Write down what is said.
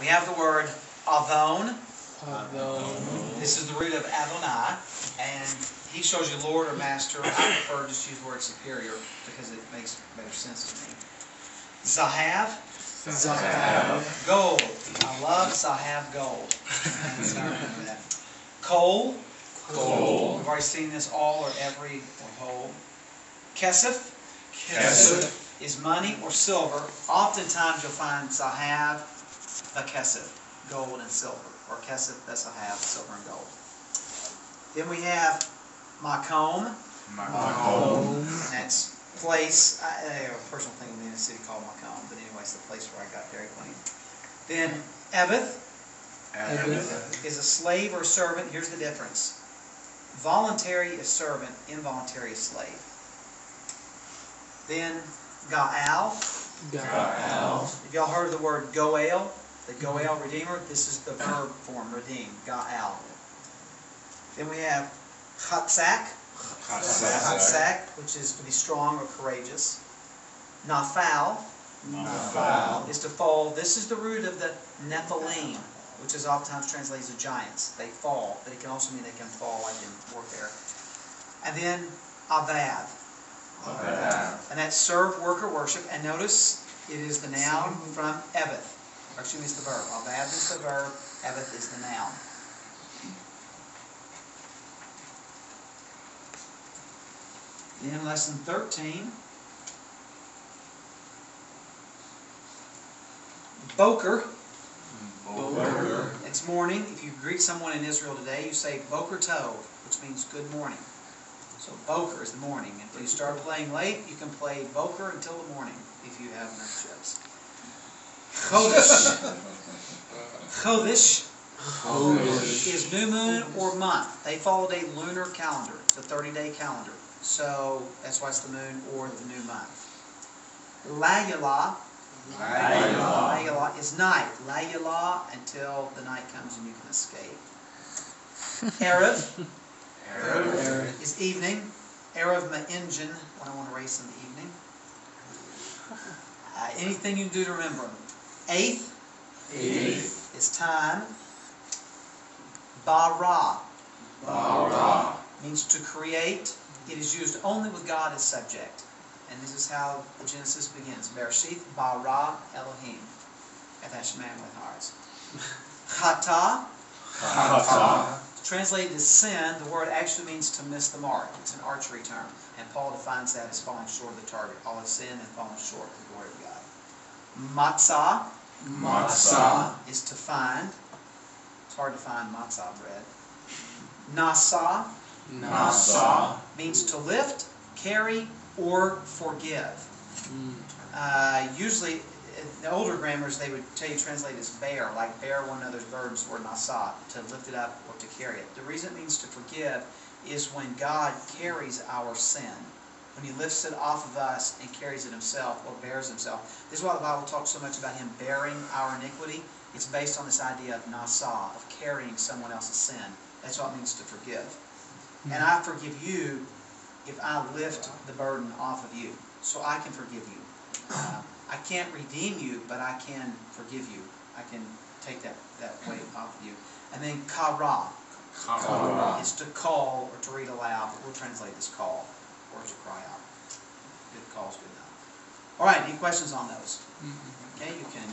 We have the word avon. Avon. This is the root of Adonai, and he shows you Lord or Master. I prefer just to use the word superior because it makes better sense to me. Zahav. Zahav. Gold. I love Zahav gold. So I remember that. Coal. Coal. We've already seen this, all or every or whole. Kesef. Kesef is money or silver. Oftentimes you'll find Zahav, a Kesef, gold and silver. Or Kesef, that's Zahav, silver and gold. Then we have Makom. Makom. And that's place. I have a personal thing in the city called Makom, but anyway, it's the place where I got Dairy Queen. Then Ebeth is a slave or servant. Here's the difference. Voluntary is servant, involuntary is slave. Then Gaal. Have y'all heard of the word Goel? The Goel, Redeemer? This is the verb form, redeem. Gaal. Then we have Chatzak. Chatzak, which is to be strong or courageous. Naphal is to fall. This is the root of the Nephilim, which is oftentimes translated as giants. They fall, but it can also mean they can fall like in warfare. And then Avad. And that's serve, work, or worship. And notice it is the noun from Ebeth. Or excuse me, it's the verb. Avad is the verb, Ebeth is the noun. In lesson 13, Boker. It's morning. If you greet someone in Israel today, you say Boker Tov, which means good morning. So Boker is the morning. And if you start playing late, you can play Boker until the morning if you have enough chips. Chodesh is new moon or month. They followed a lunar calendar. It's a 30-day calendar. So that's why it's the moon or the new month. Layla is night. Layla until the night comes and you can escape. Erev is evening. Erev Ma'injan, when I want to race in the evening. Anything you can do to remember them. Eighth is time. Bara means to create. It is used only with God as subject. And this is how Genesis begins. Bereshith bara Elohim. That's man with hearts. Chata. Translated as sin, the word actually means to miss the mark. It's an archery term. And Paul defines that as falling short of the target. All have sinned and fallen short of the glory of God. Matzah is to find. It's hard to find matzah bread. Nasa means to lift, carry, or forgive. Usually, in the older grammars, they would tell you translate as bear, like bear one another's burdens, or nasa, to lift it up or to carry it. The reason it means to forgive is when God carries our sin. When He lifts it off of us and carries it Himself, or bears Himself. This is why the Bible talks so much about Him bearing our iniquity. It's based on this idea of nasa, of carrying someone else's sin. That's what it means to forgive. And I forgive you if I lift the burden off of you. So I can forgive you. I can't redeem you, but I can forgive you. I can take that weight off of you. And then kara is to call or to read aloud. But we'll translate this call or to cry out. Good call is good enough. All right, any questions on those? Okay, you can